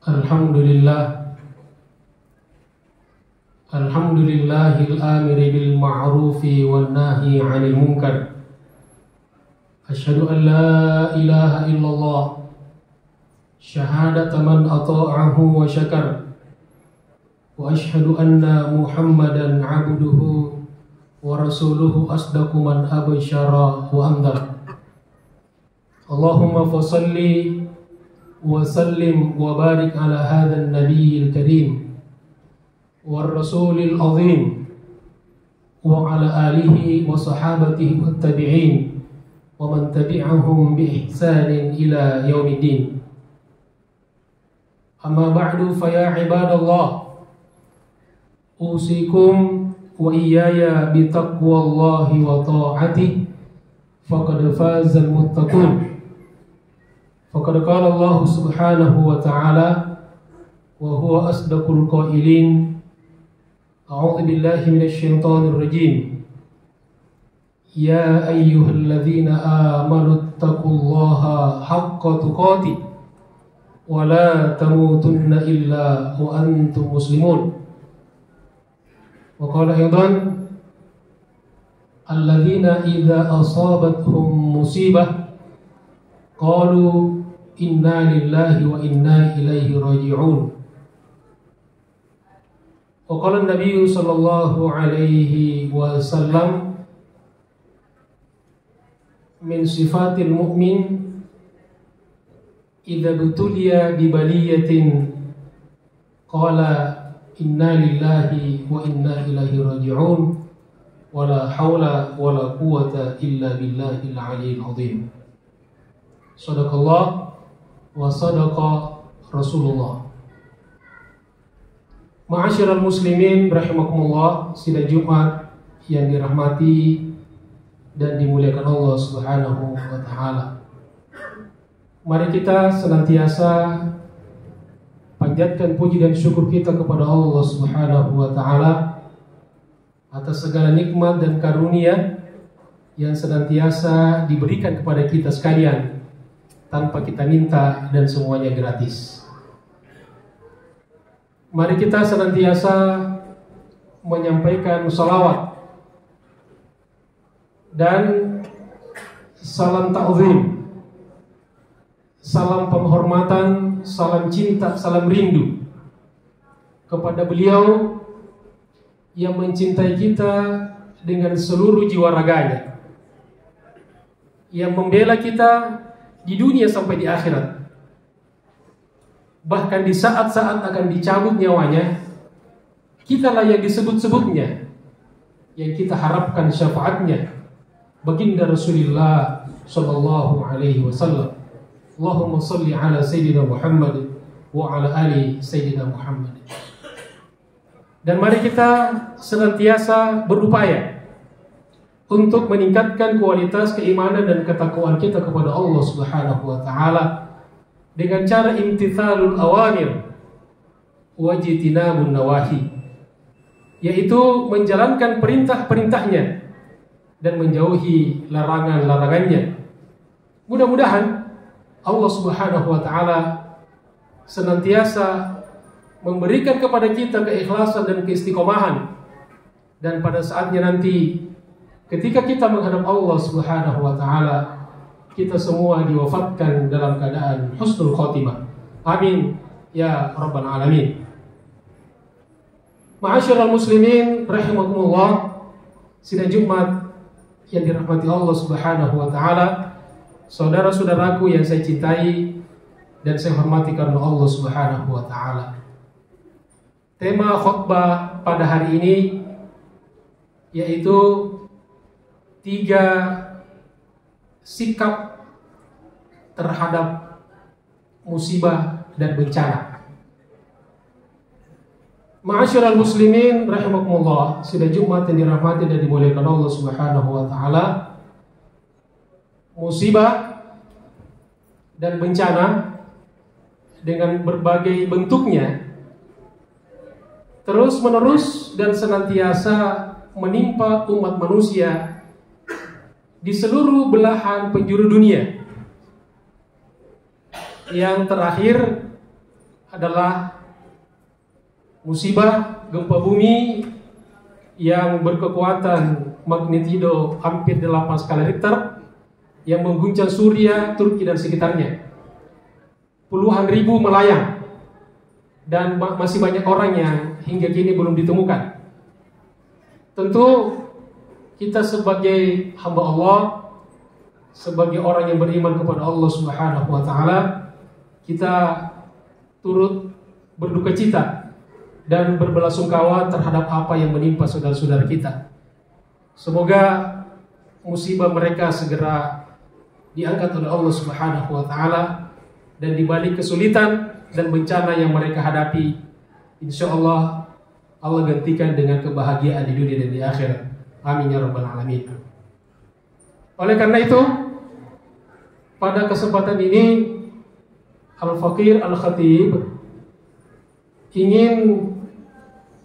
Alhamdulillah, alhamdulillahil amiri bil ma'rufi wan nahi 'anil munkar. Asyhadu an la ilaha illallah syahadata man ata'ahu wa syakar. Wa asyhadu anna Muhammadan 'abduhu wa rasuluhu asdaqu man abasyara wa amdar. Allahumma fasalli wa sallim wa barik ala hadzal nabiyil karim war rasulil azim wa ala alihi wa sahabatihi wat tabi'in wa man tabi'ahum bi ihsanin ila yaumiddin. Amma ba'du, fa ya ibadallah, usikum wa iyaya bi taqwallahi wa ta'atihi faqad fazal muttaqun. Faqad qala Allah subhanahu wa ta'ala wa huwa asdaqul qailin. A'udzu billahi minasy syaithanir rajim. Ya ayyuhalladzina amanu taqullaha haqqa tuqatih wa la tamutunna illa wa antum muslimun. Wa qala aidan alladzina idza asabathum musibah qalu inna lillahi wa inna ilaihi raji'un. Wa qala an-nabiy sallallahu alaihi wasallam min sifatil mu'min idza butuliya bi baliyatin qala inna lillahi wa inna ilaihi raji'un wa la haula wa la quwwata illa billahil aliyyil azim. Sadaqallah wa sadaqa Rasulullah. Ma'asyiral muslimin rahimakumullah, sidang Jumat yang dirahmati dan dimuliakan Allah Subhanahu wa taala. Mari kita senantiasa panjatkan puji dan syukur kita kepada Allah Subhanahu wa taala atas segala nikmat dan karunia yang senantiasa diberikan kepada kita sekalian tanpa kita minta dan semuanya gratis. Mari kita senantiasa menyampaikan salawat dan salam ta'zim, salam penghormatan, salam cinta, salam rindu kepada beliau yang mencintai kita dengan seluruh jiwa raganya, yang membela kita di dunia sampai di akhirat. Bahkan di saat-saat akan dicabut nyawanya, kitalah yang disebut-sebutnya, yang kita harapkan syafaatnya, baginda Rasulullah sallallahu alaihi wasallam. Allahumma salli ala sayyidina Muhammad wa ala ali sayyidina Muhammad. Dan mari kita senantiasa berupaya untuk meningkatkan kualitas keimanan dan ketakwaan kita kepada Allah Subhanahu wa taala dengan cara imtithalul awamir wa jitinabun nawahi, yaitu menjalankan perintah-perintahnya dan menjauhi larangan-larangannya. Mudah-mudahan Allah Subhanahu wa taala senantiasa memberikan kepada kita keikhlasan dan keistiqomahan, dan pada saatnya nanti ketika kita menghadap Allah Subhanahu wa taala, kita semua diwafatkan dalam keadaan husnul khotimah. Amin ya rabbal alamin. Ma'asyiral muslimin rahimakumullah, sidang Jumat yang dirahmati Allah Subhanahu wa taala, saudara-saudaraku yang saya cintai dan saya hormati karena Allah Subhanahu wa taala. Tema khutbah pada hari ini yaitu 3 sikap terhadap musibah dan bencana. Ma'asyiral muslimin rahimakumullah, sidang Jumat yang dirahmati dan dimuliakan Allah Subhanahu wa taala, musibah dan bencana dengan berbagai bentuknya terus-menerus dan senantiasa menimpa umat manusia di seluruh belahan penjuru dunia. Yang terakhir adalah musibah gempa bumi yang berkekuatan magnitudo hampir 8 skala Richter yang mengguncang Suriah, Turki dan sekitarnya. Puluhan ribu melayang dan masih banyak orang yang hingga kini belum ditemukan. Tentu kita sebagai hamba Allah, sebagai orang yang beriman kepada Allah Subhanahu wa taala, kita turut berduka cita dan berbelasungkawa terhadap apa yang menimpa saudara-saudara kita. Semoga musibah mereka segera diangkat oleh Allah Subhanahu wa taala, dan di balik kesulitan dan bencana yang mereka hadapi, insyaallah Allah gantikan dengan kebahagiaan di dunia dan di akhirat. Amin ya rabbal alamin. Oleh karena itu, pada kesempatan ini Al-Faqir Al-Khatib ingin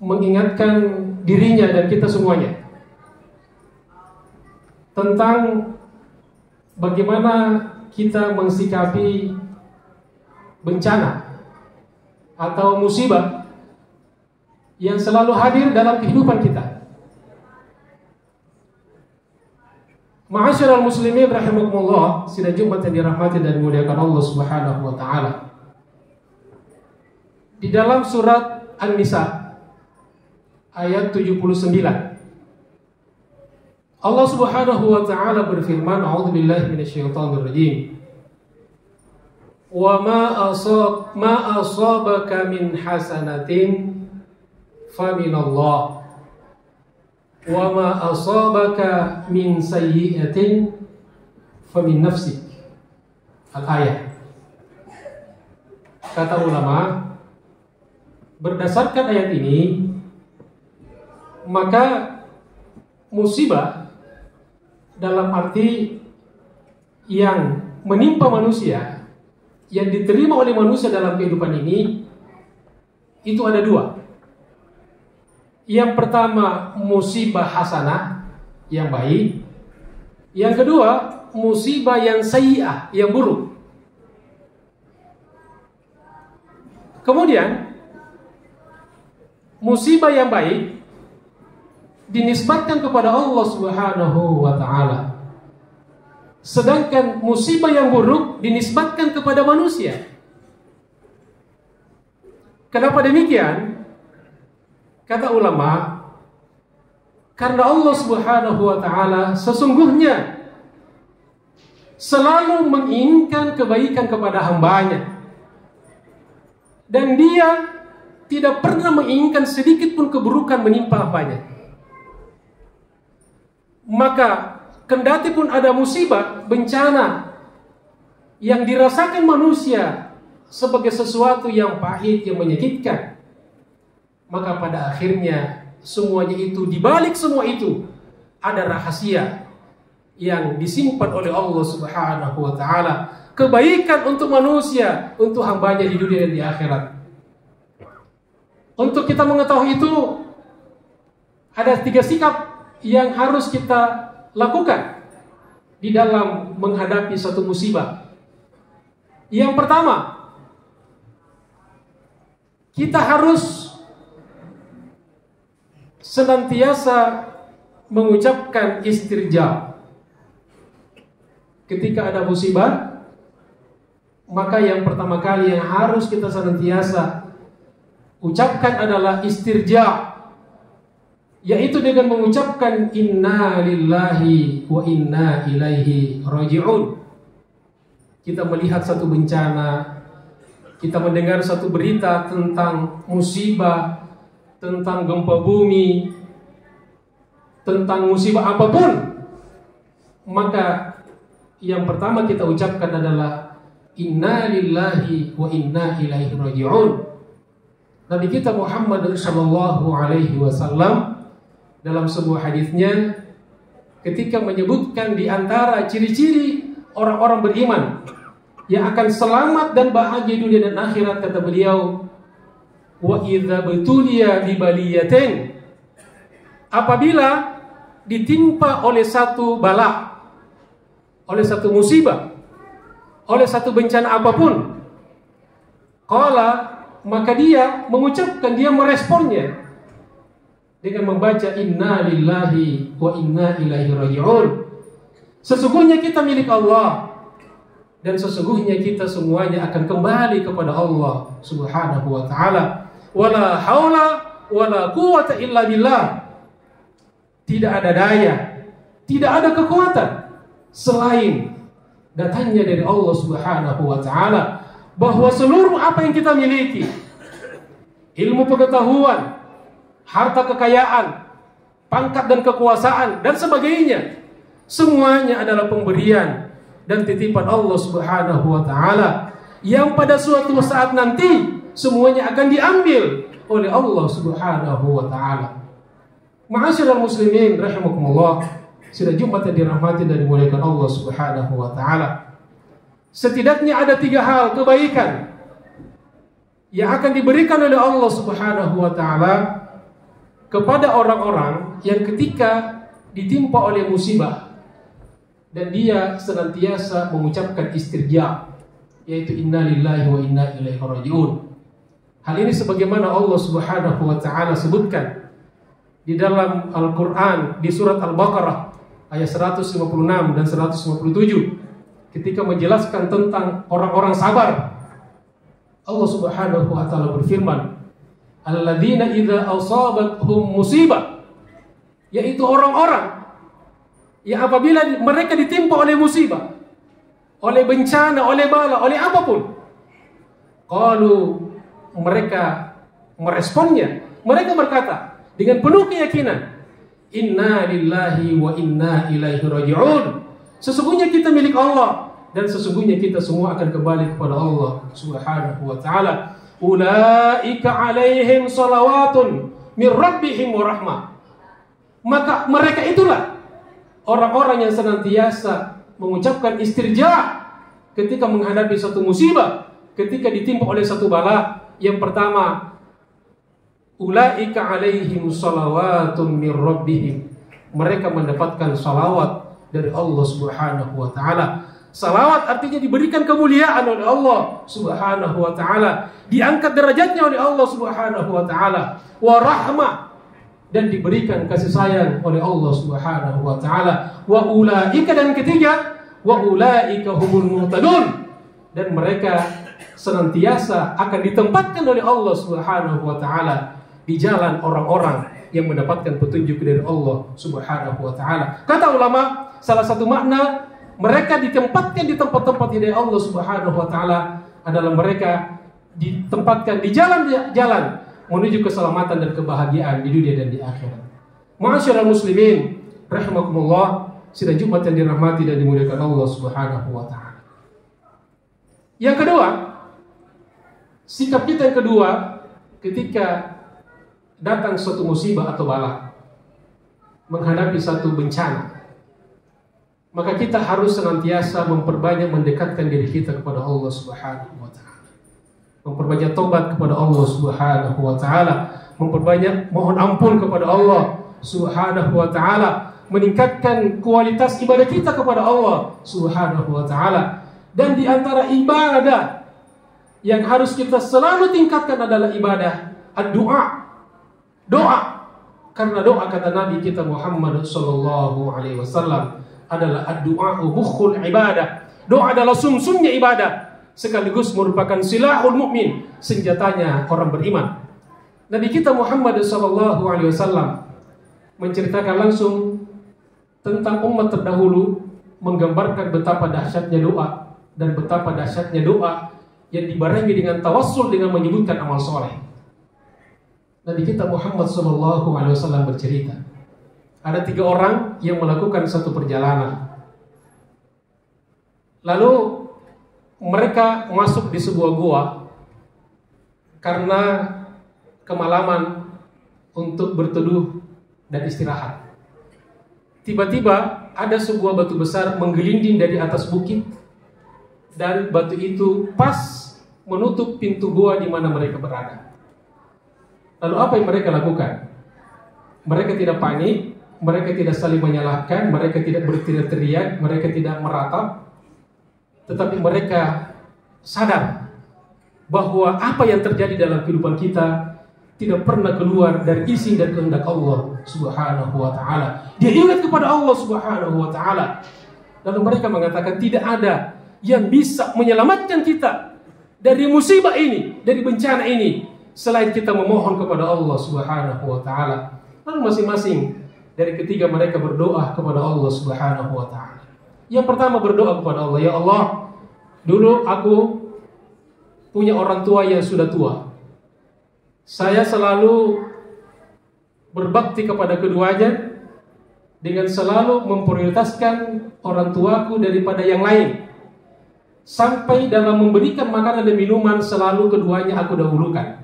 mengingatkan dirinya dan kita semuanya tentang bagaimana kita mensikapi bencana atau musibah yang selalu hadir dalam kehidupan kita. Ma'asyiral muslimin rahimakumullah, sidang Jumat yang dirahmati dan dimuliakan Allah Subhanahu wa taala. Di dalam surat An-Nisa ayat 79, Allah Subhanahu wa taala berfirman, a'udzubillahi minasyaitonir rajim. Wa ma asabaka min hasanatin faminallah wa ma asabaka min sayyi'atin famin nafsik. Al-ayat. Kata ulama, berdasarkan ayat ini, maka musibah dalam arti yang menimpa manusia, yang diterima oleh manusia dalam kehidupan ini, itu ada dua. Yang pertama musibah hasanah, yang baik. Yang kedua musibah yang sayyi'ah, yang buruk. Kemudian musibah yang baik dinisbatkan kepada Allah Subhanahu wa taala, sedangkan musibah yang buruk dinisbatkan kepada manusia. Kenapa demikian? Kata ulama, karena Allah Subhanahu wa taala sesungguhnya selalu menginginkan kebaikan kepada hambanya, dan Dia tidak pernah menginginkan sedikit pun keburukan menimpa hambanya. Maka kendati pun ada musibah, bencana yang dirasakan manusia sebagai sesuatu yang pahit, yang menyakitkan, maka pada akhirnya semuanya itu, dibalik semua itu ada rahasia yang disimpan oleh Allah Subhanahu wa taala, kebaikan untuk manusia, untuk hambanya di dunia dan di akhirat. Untuk kita mengetahui itu, ada 3 sikap yang harus kita lakukan di dalam menghadapi satu musibah. Yang pertama, kita harus senantiasa mengucapkan istirja. Ketika ada musibah, maka yang pertama kali yang harus kita senantiasa ucapkan adalah istirja, yaitu dengan mengucapkan inna lillahi wa inna ilaihi raji'un. Kita melihat satu bencana, kita mendengar satu berita tentang musibah, tentang gempa bumi, tentang musibah apapun, maka yang pertama kita ucapkan adalah inna lillahi wa inna ilaihi raji'un. Nabi kita Muhammad sallallahu alaihi wasallam dalam sebuah hadisnya, ketika menyebutkan di antara ciri-ciri orang-orang beriman yang akan selamat dan bahagia dunia dan akhirat, kata beliau, wa idza betuliya bi baliyatin, apabila ditimpa oleh satu bala, oleh satu musibah, oleh satu bencana apapun, qala maka dia mengucapkan, dia meresponnya dengan membaca inna lillahi wa inna ilaihi raji'un. Sesungguhnya kita milik Allah, dan sesungguhnya kita semuanya akan kembali kepada Allah Subhanahu wa ta'ala. Wala haula wala quwwata illa billah. Tidak ada daya, tidak ada kekuatan selain datangnya dari Allah Subhanahu wa ta'ala. Bahwa seluruh apa yang kita miliki, ilmu pengetahuan, harta kekayaan, pangkat dan kekuasaan dan sebagainya, semuanya adalah pemberian dan titipan Allah Subhanahu wa ta'ala, yang pada suatu saat nanti semuanya akan diambil oleh Allah Subhanahu wa ta'ala. Ma'asyiral muslimin rahimakumullah, sidang Jumat yang dirahmati dan dimuliakan Allah Subhanahu wa ta'ala. Setidaknya ada 3 hal kebaikan yang akan diberikan oleh Allah Subhanahu wa ta'ala kepada orang-orang yang ketika ditimpa oleh musibah dan dia senantiasa mengucapkan istirja, yaitu inna lillahi wa inna ilaihi raji'un. Hal ini sebagaimana Allah Subhanahu wa ta'ala sebutkan di dalam Al-Quran di surat Al-Baqarah ayat 156 dan 157 ketika menjelaskan tentang orang-orang sabar. Allah Subhanahu wa ta'ala berfirman, alladzina idza asabathum musibah, yaitu orang-orang yang apabila mereka ditimpa oleh musibah, oleh bencana, oleh bala, oleh apapun, qalu, mereka meresponnya, mereka berkata dengan penuh keyakinan, inna lillahi wa inna ilaihi raji'un. Sesungguhnya kita milik Allah dan sesungguhnya kita semua akan kembali kepada Allah Subhanahu wa ta'ala. Ulaika alaihim salawatun min rabbihim wa rahmah. Maka mereka itulah orang-orang yang senantiasa mengucapkan istirja ketika menghadapi satu musibah, ketika ditimpa oleh satu bala. Yang pertama, ulaika alaihim salawatun min rabbihim, mereka mendapatkan salawat dari Allah Subhanahu wa ta'ala. Salawat artinya diberikan kemuliaan oleh Allah Subhanahu wa ta'ala, diangkat derajatnya oleh Allah Subhanahu wa ta'ala. Wa rahmah, dan diberikan kasih sayang oleh Allah Subhanahu wa ta'ala. Wa ulaika, dan ketiga, wa ulaika humul muhtadun, dan mereka senantiasa akan ditempatkan oleh Allah Subhanahu wa ta'ala di jalan orang-orang yang mendapatkan petunjuk dari Allah Subhanahu wa ta'ala. Kata ulama, salah satu makna mereka ditempatkan di tempat-tempat dari Allah Subhanahu wa ta'ala adalah mereka ditempatkan di jalan-jalan menuju keselamatan dan kebahagiaan di dunia dan di akhirat. Ma'asyiral muslimin rahimakumullah, sidang Jumat yang dirahmati dan dimuliakan Allah Subhanahu wa ta'ala. Yang kedua, sikap kita yang kedua ketika datang suatu musibah atau bala, menghadapi satu bencana, maka kita harus senantiasa memperbanyak mendekatkan diri kita kepada Allah Subhanahu wa ta'ala, memperbanyak tobat kepada Allah Subhanahu wa ta'ala, memperbanyak mohon ampun kepada Allah Subhanahu wa ta'ala, meningkatkan kualitas ibadah kita kepada Allah Subhanahu wa ta'ala. Dan di antara ibadah yang harus kita selalu tingkatkan adalah ibadah ad-du'a, doa. Karena doa, kata Nabi kita Muhammad sallallahu alaihi wasallam, adalah ad-du'a mukhul ibadah. Doa adalah sumsumnya ibadah, sekaligus merupakan silahul mukmin, senjatanya orang beriman. Nabi kita Muhammad sallallahu alaihi wasallam menceritakan langsung tentang umat terdahulu, menggambarkan betapa dahsyatnya doa dan betapa dahsyatnya doa yang dibarengi dengan tawassul dengan menyebutkan amal soleh. Nabi kita Muhammad SAW bercerita, ada 3 orang yang melakukan satu perjalanan. Lalu mereka masuk di sebuah gua karena kemalaman untuk berteduh dan istirahat. Tiba-tiba ada sebuah batu besar menggelinding dari atas bukit, dan batu itu pas menutup pintu gua di mana mereka berada. Lalu apa yang mereka lakukan? Mereka tidak panik, mereka tidak saling menyalahkan, mereka tidak berteriak-teriak, mereka tidak meratap, tetapi mereka sadar bahwa apa yang terjadi dalam kehidupan kita tidak pernah keluar dari isi dan kehendak Allah Subhanahu wa ta'ala. Dia ingat kepada Allah Subhanahu wa ta'ala. Lalu mereka mengatakan tidak ada yang bisa menyelamatkan kita dari musibah ini, dari bencana ini, selain kita memohon kepada Allah Subhanahu wa ta'ala. Lalu masing-masing dari ketiga mereka berdoa kepada Allah Subhanahu wa ta'ala. Yang pertama berdoa kepada Allah, ya Allah, dulu aku punya orang tua yang sudah tua. Saya selalu berbakti kepada keduanya dengan selalu memprioritaskan orang tuaku daripada yang lain. Sampai dalam memberikan makanan dan minuman selalu keduanya aku dahulukan.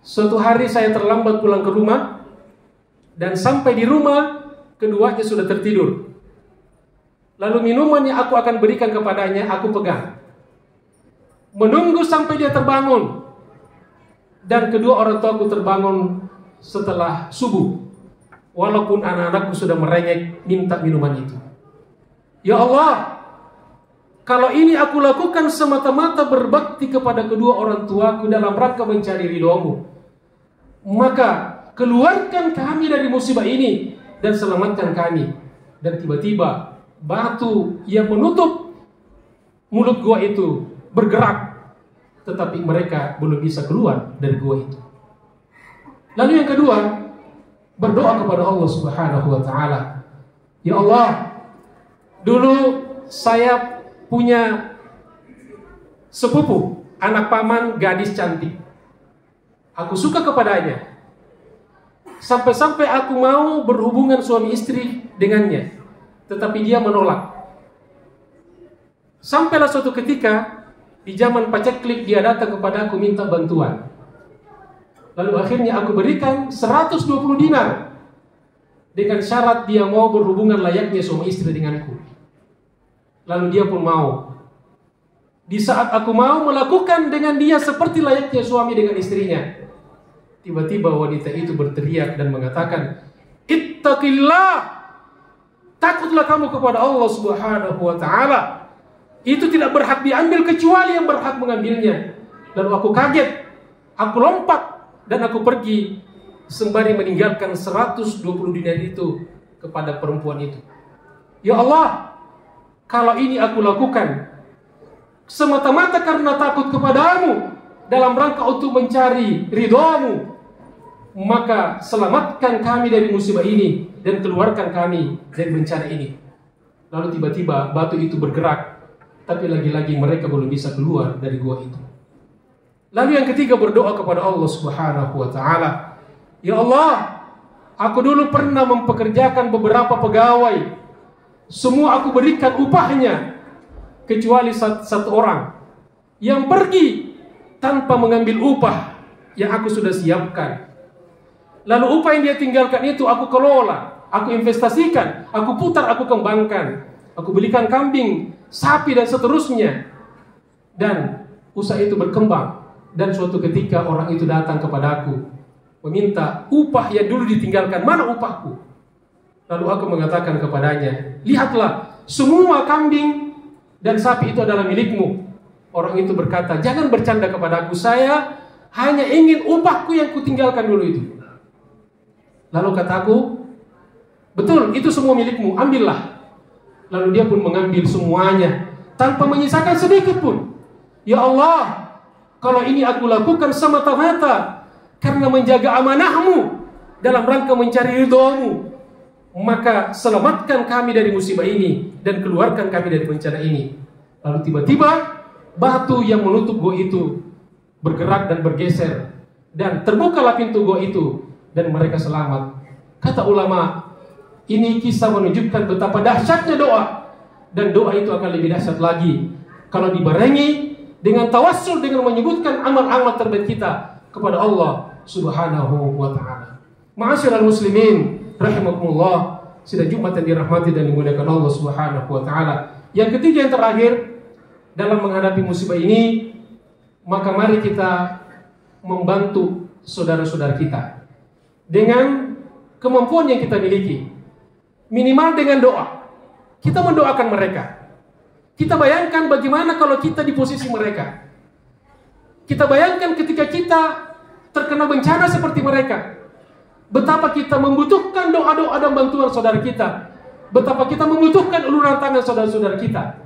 Suatu hari saya terlambat pulang ke rumah, dan sampai di rumah keduanya sudah tertidur. Lalu minuman yang aku akan berikan kepadanya aku pegang. Menunggu sampai dia terbangun. Dan kedua orang tuaku terbangun setelah subuh, walaupun anak-anakku sudah merengek minta minuman itu. Ya Allah, kalau ini aku lakukan semata-mata berbakti kepada kedua orang tuaku dalam rangka mencari ridho-Mu, maka keluarkan kami dari musibah ini dan selamatkan kami. Dan tiba-tiba batu yang menutup mulut gua itu bergerak, tetapi mereka belum bisa keluar dari gua itu. Lalu yang kedua, berdoa kepada Allah Subhanahu wa ta'ala. Ya Allah, dulu saya punya sepupu, anak paman, gadis cantik. Aku suka kepadanya. Sampai-sampai aku mau berhubungan suami istri dengannya, tetapi dia menolak. Sampailah suatu ketika di zaman paceklik dia datang kepada aku minta bantuan. Lalu akhirnya aku berikan 120 dinar dengan syarat dia mau berhubungan layaknya suami istri denganku. Lalu dia pun mau. Di saat aku mau melakukan dengan dia seperti layaknya suami dengan istrinya, tiba-tiba wanita itu berteriak dan mengatakan, "Ittaqillah, takutlah kamu kepada Allah Subhanahu wa ta'ala. Itu tidak berhak diambil kecuali yang berhak mengambilnya." Lalu aku kaget, aku lompat dan aku pergi sembari meninggalkan 120 dinar itu kepada perempuan itu. Ya Allah, kalau ini aku lakukan semata-mata karena takut kepadamu dalam rangka untuk mencari ridho-Mu, maka selamatkan kami dari musibah ini dan keluarkan kami dari bencana ini. Lalu tiba-tiba batu itu bergerak, tapi lagi-lagi mereka belum bisa keluar dari gua itu. Lalu yang ketiga berdoa kepada Allah Subhanahu wa ta'ala. Ya Allah, aku dulu pernah mempekerjakan beberapa pegawai. Semua aku berikan upahnya, kecuali satu orang yang pergi tanpa mengambil upah yang aku sudah siapkan. Lalu upah yang dia tinggalkan itu aku kelola, aku investasikan, aku putar, aku kembangkan. Aku belikan kambing, sapi dan seterusnya. Dan usaha itu berkembang. Dan suatu ketika orang itu datang kepadaku meminta upah yang dulu ditinggalkan. Mana upahku? Lalu aku mengatakan kepadanya, lihatlah, semua kambing dan sapi itu adalah milikmu. Orang itu berkata, jangan bercanda kepadaku, saya hanya ingin upahku yang kutinggalkan dulu itu. Lalu kataku, betul, itu semua milikmu, ambillah. Lalu dia pun mengambil semuanya tanpa menyisakan sedikit pun. Ya Allah, kalau ini aku lakukan semata-mata karena menjaga amanah-Mu dalam rangka mencari ridho-Mu, maka selamatkan kami dari musibah ini dan keluarkan kami dari bencana ini. Lalu tiba-tiba batu yang menutup gua itu bergerak dan bergeser, dan terbukalah pintu gua itu dan mereka selamat. Kata ulama, ini kisah menunjukkan betapa dahsyatnya doa, dan doa itu akan lebih dahsyat lagi kalau dibarengi dengan tawassul, dengan menyebutkan amal-amal terbaik kita kepada Allah Subhanahu wa ta'ala. Ma'asyiral muslimin rahimakumullah, sidang Jumat yang dirahmati dan dimuliakan Allah Subhanahu wa ta'ala. Yang ketiga, yang terakhir, dalam menghadapi musibah ini, maka mari kita membantu saudara-saudara kita dengan kemampuan yang kita miliki. Minimal dengan doa. Kita mendoakan mereka. Kita bayangkan bagaimana kalau kita di posisi mereka. Kita bayangkan ketika kita terkena bencana seperti mereka, betapa kita membutuhkan doa-doa dan bantuan saudara kita, betapa kita membutuhkan uluran tangan saudara-saudara kita.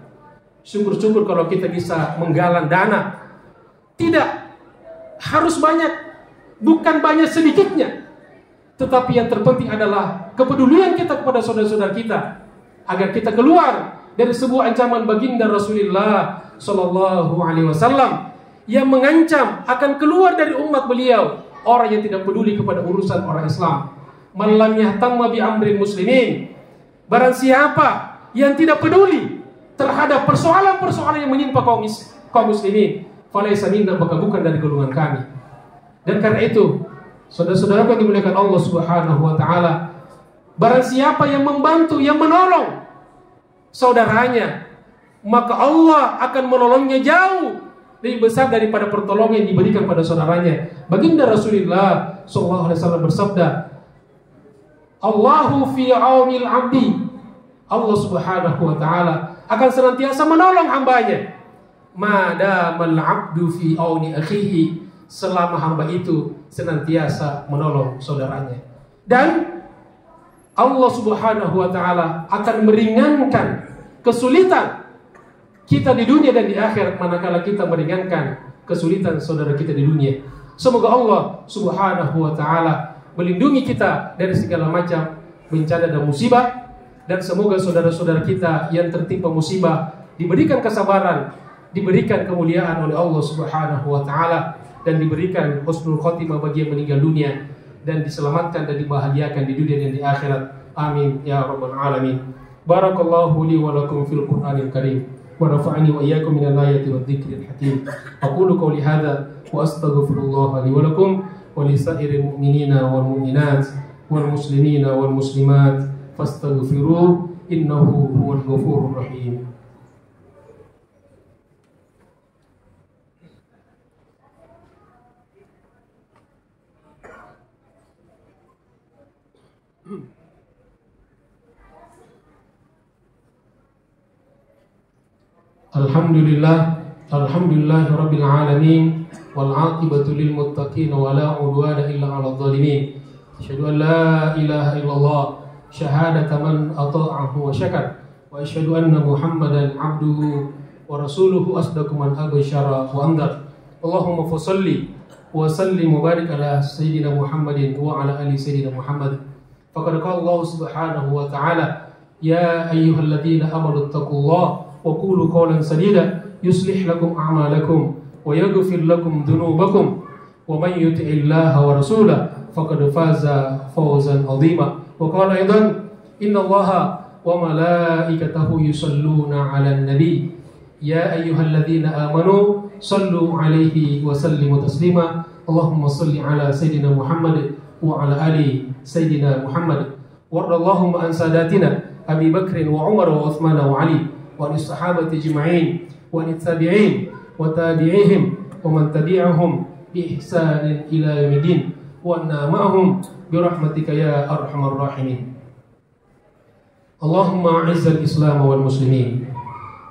Syukur-syukur kalau kita bisa menggalang dana. Tidak harus banyak, bukan banyak sedikitnya, tetapi yang terpenting adalah kepedulian kita kepada saudara-saudara kita, agar kita keluar dari sebuah ancaman baginda Rasulullah Sallallahu Alaihi Wasallam yang mengancam akan keluar dari umat beliau orang yang tidak peduli kepada urusan orang Islam. Man lam yahtamma bi amril muslimin, barang siapa yang tidak peduli terhadap persoalan-persoalan yang menimpa kaum muslimin, falaysa minna, maka bukan dari golongan kami. Dan karena itu, saudara-saudara yang dimuliakan Allah Subhanahu wa taala, barang siapa yang membantu, yang menolong saudaranya, maka Allah akan menolongnya jauh lebih besar daripada pertolongan yang diberikan pada saudaranya. Baginda Rasulullah sallallahu alaihi wasallam bersabda, Allahu fi aunil abdi, Allah Subhanahu wa taala akan senantiasa menolong hambanya. Madamal abdu fi auni akhihi, selama hamba itu senantiasa menolong saudaranya. Dan Allah Subhanahu wa taala akan meringankan kesulitan kita di dunia dan di akhirat manakala kita meringankan kesulitan saudara kita di dunia. Semoga Allah Subhanahu wa taala melindungi kita dari segala macam bencana dan musibah, dan semoga saudara-saudara kita yang tertimpa musibah diberikan kesabaran, diberikan kemuliaan oleh Allah Subhanahu wa taala, dan diberikan husnul khotimah bagi yang meninggal dunia, dan diselamatkan dan dibahagiakan di dunia dan di akhirat. Amin ya rabbal alamin. Barakallahu li wa lakum fil Qur'anil Karim wa nafa'ani wa iyyakum minal ayati wadh-dhikril hakim. Aqulu qawli hadza wa astaghfirullah li wa lakum wa li sa'iril mu'minina wal mu'minat wal muslimina wal muslimat fastaghfiruh innahu huwal ghafurur rahim. Alhamdulillah rabbil alamin wal aqibatu lil muttaqin wa la udwana illa 'alal zalimin. Asyhadu an la ilaha illallah syahadata man ata'ahu wa syakar, wa asyhadu anna Muhammadan 'abduhu wa rasuluhu asdaqu man abasyara wa andar. Allahumma fashalli wa sallim wa barik ala sayyidina Muhammadin wa ala ali sayyidina Muhammad. Faqad qala Allah Subhanahu wa ta'ala, ya ayyuhalladzina amanu taqullaha wa qulu qawlan sadida yuslih lakum a'malakum wa yaghfir lakum dhunubakum wa man yuti'illaha wa rasulahu faqad faza fawzan 'azima. Wa qala aidan innallaha wa malaikatahu yusalluna 'alan nabi ya ayyuhalladzina amanu sallu 'alaihi wa sallimu taslima. Allahumma salli 'ala sayyidina Muhammad wa 'ala ali sayyidina Muhammad. Warḍallahumma an sadatina Abi Bakr wa Umar wa Utsman wa Ali wa as-sahabati ajma'in wa at-tabi'in wa tabi'ihim wa man tabi'ahum bi ihsanin ila yaumiddin wa anna ma'ahum bi rahmatika ya arhamar rahimin. Allahumma a'izzal Islam wal muslimin,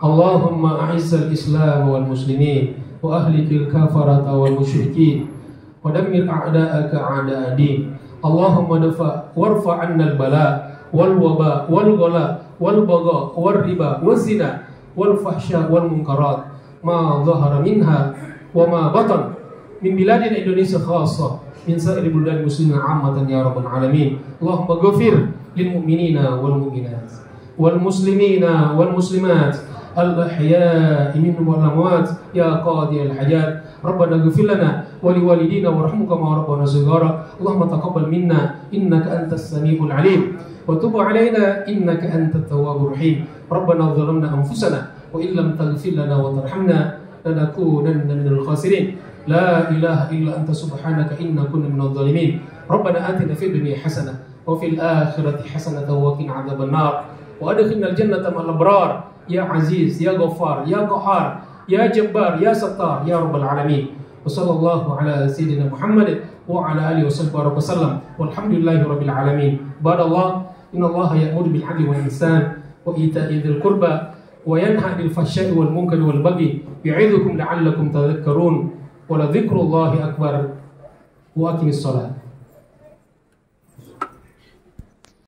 Allahumma a'izzal Islam wal muslimin wa ahlikil kafarata wal musyrikin wa dammir a'da'aka a'da'a din. Allahumma warfa 'anna al-bala wal waba wal ghala wal bagha wal riba wal zina wal fahsya wal munkarat ma dhahara minha wa ma batan min biladina Indonesia khassah min sa'iri buldan muslimin 'ammatan ya rabbal alamin. Allahumma ghafir lil mu'minina wal mu'minat wal muslimina wal muslimat al ahya'i minhum wal amwat ya qadiyal hajat. Rabbana ighfir lana wa liwalidina warhamhum kama rabbana shighara. Allahumma taqabbal minna innaka antas samiul alim wa tub alaina innaka antat tawwabur rahim. Rabbana zalamna anfusana wa illam taghfir lana wa tarhamna lanakunanna minal khasirin. La ilaha illa anta subhanaka inna kunna minadh dhalimin. Rabbana atina fid dunya hasanah wa fil akhirati hasanah wa qina adzaban nar wa adkhilna al jannata ma'al abrar ya aziz ya ghaffar ya qahhar ya jabbar ya sattar ya rabbal alamin. Wa sallallahu ala sayyidina Muhammad wa ala alihi wa sallam walhamdulillahi rabbil alamin. Badallah innallaha ya'muru bil 'adli wal ihsan wa ita'i dzil qurba wa yanha 'anil fahsya'i wal munkari wal baghi ya'idzukum la'allakum tadhakkarun. wa la dzikrullahi akbar wa aqimis shalah.